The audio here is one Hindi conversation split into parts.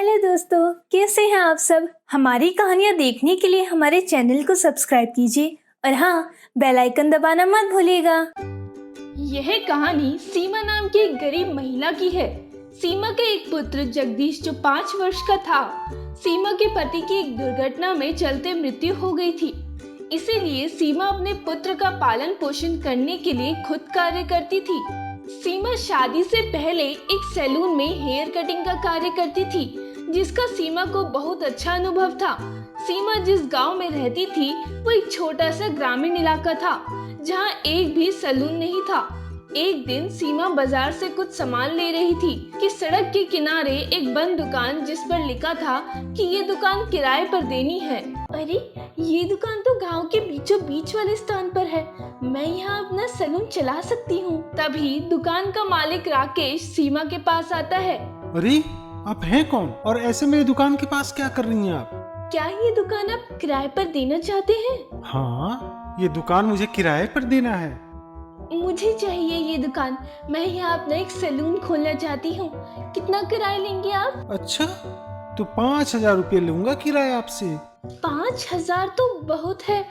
हेलो दोस्तों, कैसे हैं आप सब। हमारी कहानियाँ देखने के लिए हमारे चैनल को सब्सक्राइब कीजिए और हाँ, बेल आइकन दबाना मत भूलिएगा। यह कहानी सीमा नाम की एक गरीब महिला की है। सीमा का एक पुत्र जगदीश जो 5 वर्ष का था। सीमा के पति की एक दुर्घटना में चलते मृत्यु हो गई थी। इसीलिए सीमा अपने पुत्र का पालन पोषण करने के लिए खुद कार्य करती थी। सीमा शादी से पहले एक सैलून में हेयर कटिंग का कार्य करती थी, जिसका सीमा को बहुत अच्छा अनुभव था। सीमा जिस गांव में रहती थी वो एक छोटा सा ग्रामीण इलाका था, जहां एक भी सैलून नहीं था। एक दिन सीमा बाजार से कुछ सामान ले रही थी कि सड़क के किनारे एक बंद दुकान, जिस पर लिखा था कि ये दुकान किराए पर देनी है। अरे, ये दुकान तो गांव के बीचों बीच वाले स्थान पर है, मैं यहाँ अपना सैलून चला सकती हूँ। तभी दुकान का मालिक राकेश सीमा के पास आता है। अरे, आप हैं कौन और ऐसे मेरी दुकान के पास क्या कर रही हैं आप? क्या ये दुकान आप किराए पर देना चाहते हैं? हाँ, ये दुकान मुझे किराए पर देना है। मुझे चाहिए ये दुकान, मैं यहाँ अपना एक सैलून खोलना चाहती हूँ। कितना किराया लेंगे आप? अच्छा, तो 5,000 रुपये लूंगा किराया आपसे। 5,000 तो बहुत है,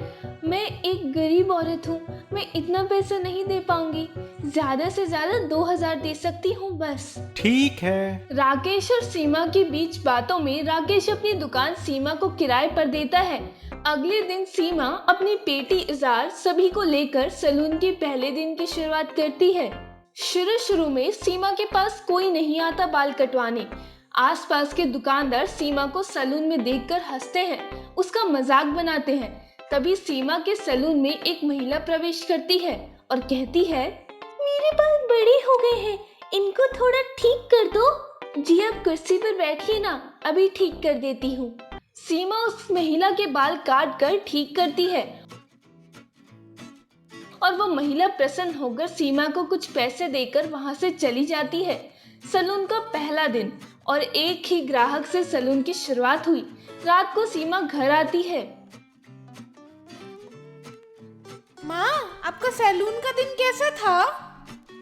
मैं एक गरीब औरत हूँ, मैं इतना पैसा नहीं दे पाऊंगी। ज्यादा से ज्यादा 2,000 दे सकती हूँ बस। ठीक है। राकेश और सीमा के बीच बातों में राकेश अपनी दुकान सीमा को किराए पर देता है। अगले दिन सीमा अपनी पेटी इजार सभी को लेकर सैलून के पहले दिन की शुरुआत करती है। शुरू में सीमा के पास कोई नहीं आता बाल कटवाने। आसपास के दुकानदार सीमा को सैलून में देखकर हंसते हैं, उसका मजाक बनाते हैं। तभी सीमा के सैलून में एक महिला प्रवेश करती है और कहती है, मेरे बाल बड़े हो गए हैं, इनको थोड़ा ठीक कर दो। जी, आप कुर्सी पर बैठिए ना, अभी ठीक कर देती हूँ। सीमा उस महिला के बाल काट कर ठीक करती है और वो महिला प्रसन्न होकर सीमा को कुछ पैसे देकर वहां से चली जाती है। सैलून का पहला दिन और एक ही ग्राहक से सैलून की शुरुआत हुई। रात को सीमा घर आती है। माँ, आपका सैलून का दिन कैसा था?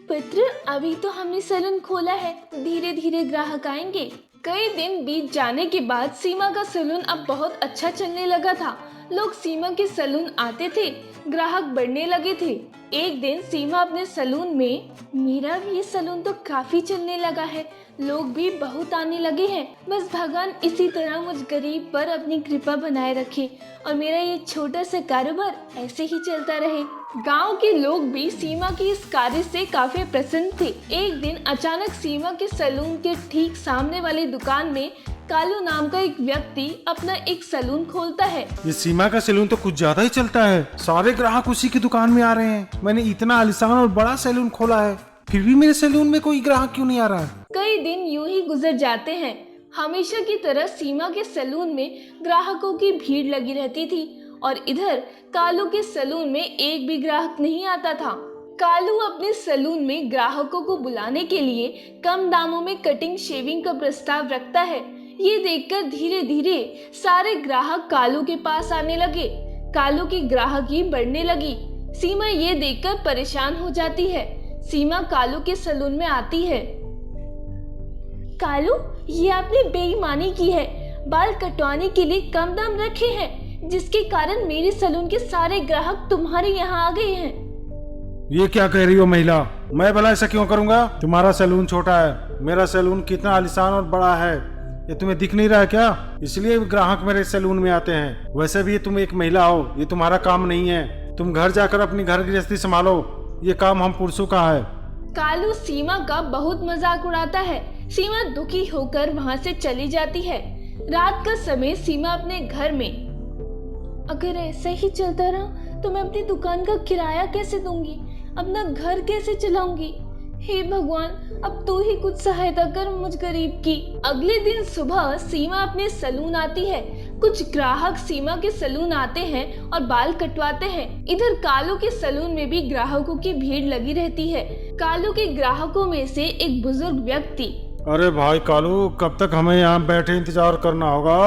पुत्र, अभी तो हमने सैलून खोला है, धीरे धीरे ग्राहक आएंगे। कई दिन बीत जाने के बाद सीमा का सैलून अब बहुत अच्छा चलने लगा था। लोग सीमा के सैलून आते थे, ग्राहक बढ़ने लगे थे। एक दिन सीमा अपने सैलून में, मेरा भी ये सैलून तो काफी चलने लगा है, लोग भी बहुत आने लगे हैं। बस भगवान इसी तरह मुझ गरीब पर अपनी कृपा बनाए रखे और मेरा ये छोटा सा कारोबार ऐसे ही चलता रहे। गांव के लोग भी सीमा के इस कार्य से काफी प्रसन्न थे। एक दिन अचानक सीमा के सैलून के ठीक सामने वाली दुकान में कालू नाम का एक व्यक्ति अपना एक सैलून खोलता है। ये सीमा का सैलून तो कुछ ज्यादा ही चलता है, सारे ग्राहक उसी की दुकान में आ रहे हैं। मैंने इतना आलीशान और बड़ा सैलून खोला है, फिर भी मेरे सैलून में कोई ग्राहक क्यों नहीं आ रहा है? कई दिन यूं ही गुजर जाते हैं। हमेशा की तरह सीमा के सैलून में ग्राहकों की भीड़ लगी रहती थी और इधर कालू के सैलून में एक भी ग्राहक नहीं आता था। कालू अपने सैलून में ग्राहकों को बुलाने के लिए कम दामों में कटिंग शेविंग का प्रस्ताव रखता है। ये देखकर धीरे धीरे सारे ग्राहक कालू के पास आने लगे। कालू की ग्राहकी बढ़ने लगी। सीमा ये देखकर परेशान हो जाती है। सीमा कालू के सैलून में आती है। कालू, ये आपने बेईमानी की है, बाल कटवाने के लिए कम दाम रखे हैं, जिसके कारण मेरे सैलून के सारे ग्राहक तुम्हारे यहाँ आ गए हैं। ये क्या कह रही हो महिला? मैं भला ऐसा क्यों करूंगा? तुम्हारा सैलून छोटा है, मेरा सैलून कितना आलीशान और बड़ा है, ये तुम्हें दिख नहीं रहा है क्या? इसलिए ग्राहक मेरे सैलून में आते हैं। वैसे भी तुम एक महिला हो, ये तुम्हारा काम नहीं है। तुम घर जाकर अपनी घर गृहस्थी संभालो, ये काम हम पुरुषों का है। कालू सीमा का बहुत मजाक उड़ाता है। सीमा दुखी होकर वहां से चली जाती है। रात का समय सीमा अपने घर में, अगर ऐसे ही चलता रहा तो मैं अपनी दुकान का किराया कैसे दूंगी, अपना घर कैसे चलाऊंगी। हे भगवान, अब तू ही कुछ सहायता कर मुझ गरीब की। अगले दिन सुबह सीमा अपने सैलून आती है। कुछ ग्राहक सीमा के सैलून आते हैं और बाल कटवाते हैं। इधर कालू के सैलून में भी ग्राहकों की भीड़ लगी रहती है। कालू के ग्राहकों में से एक बुजुर्ग व्यक्ति, अरे भाई कालू, कब तक हमें यहाँ बैठे इंतजार करना होगा?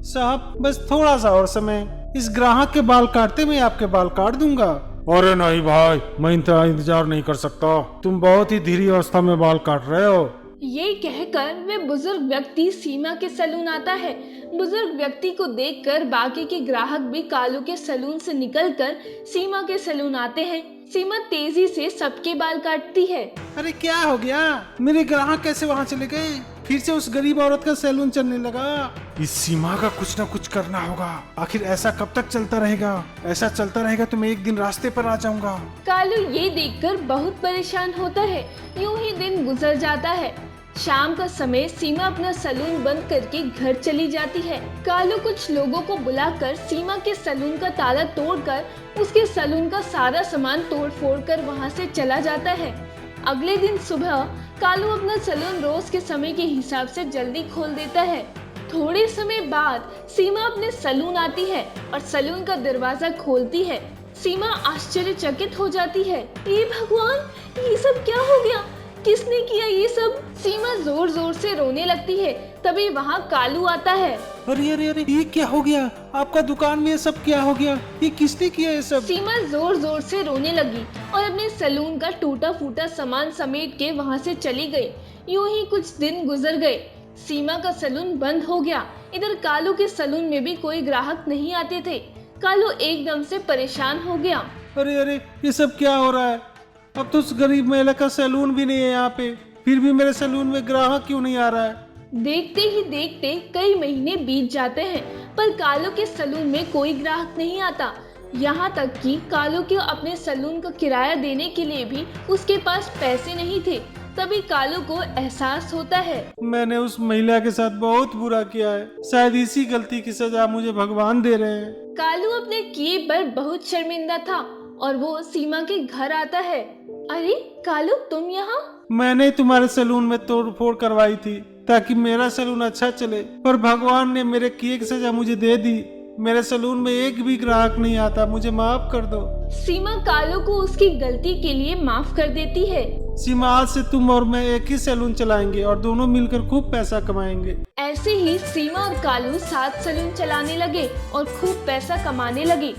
साहब, बस थोड़ा सा और समय, इस ग्राहक के बाल काटते मैं आपके बाल काट दूंगा। अरे नहीं भाई, मैं इंतजार नहीं कर सकता, तुम बहुत ही धीरे अवस्था में बाल काट रहे हो। ये कहकर वे बुजुर्ग व्यक्ति सीमा के सैलून आता है। बुजुर्ग व्यक्ति को देखकर बाकी के ग्राहक भी कालू के सैलून से निकलकर सीमा के सैलून आते हैं। सीमा तेजी से सबके बाल काटती है। अरे क्या हो गया, मेरे ग्राहक कैसे वहाँ चले गए? फिर से उस गरीब औरत का सैलून चलने लगा। इस सीमा का कुछ न कुछ करना होगा। आखिर ऐसा कब तक चलता रहेगा? ऐसा चलता रहेगा तो मैं एक दिन रास्ते पर आ जाऊंगा। कालू ये देखकर बहुत परेशान होता है। यूं ही दिन गुजर जाता है। शाम का समय सीमा अपना सैलून बंद करके घर चली जाती है। कालू कुछ लोगों को बुलाकर सीमा के सैलून का ताला तोड़कर उसके सैलून का सारा सामान तोड़ फोड़ कर वहाँ से चला जाता है। अगले दिन सुबह कालू अपना सैलून रोज के समय के हिसाब से जल्दी खोल देता है। थोड़े समय बाद सीमा अपने सैलून आती है और सैलून का दरवाजा खोलती है। सीमा आश्चर्यचकित हो जाती है। ये भगवान, ये सब क्या हो गया? किसने किया ये सब? सीमा जोर जोर से रोने लगती है। तभी वहाँ कालू आता है। अरे अरे अरे, ये क्या हो गया? आपका दुकान में ये सब क्या हो गया? ये किसने किया ये सब? सीमा जोर जोर से रोने लगी और अपने सैलून का टूटा फूटा सामान समेट के वहाँ से चली गई। यूं ही कुछ दिन गुजर गए। सीमा का सैलून बंद हो गया। इधर कालू के सैलून में भी कोई ग्राहक नहीं आते थे। कालू एकदम से परेशान हो गया। अरे अरे, ये सब क्या हो रहा है? अब तो उस गरीब महिला का सैलून भी नहीं है यहाँ पे, फिर भी मेरे सैलून में ग्राहक क्यों नहीं आ रहा है? देखते ही देखते कई महीने बीत जाते हैं, पर कालू के सैलून में कोई ग्राहक नहीं आता। यहाँ तक कि कालू के अपने सैलून का किराया देने के लिए भी उसके पास पैसे नहीं थे। तभी कालू को एहसास होता है, मैंने उस महिला के साथ बहुत बुरा किया है। शायद इसी गलती की सजा मुझे भगवान दे रहे हैं। कालू अपने किए पर बहुत शर्मिंदा था और वो सीमा के घर आता है। अरे कालू, तुम यहाँ? मैंने तुम्हारे सैलून में तोड़फोड़ करवाई थी ताकि मेरा सैलून अच्छा चले, पर भगवान ने मेरे किए की सजा मुझे दे दी। मेरे सैलून में एक भी ग्राहक नहीं आता, मुझे माफ कर दो। सीमा कालू को उसकी गलती के लिए माफ कर देती है। सीमा, आज से तुम और मैं एक ही सैलून चलाएंगे और दोनों मिलकर खूब पैसा कमाएंगे। ऐसे ही सीमा और कालू साथ सैलून चलाने लगे और खूब पैसा कमाने लगे।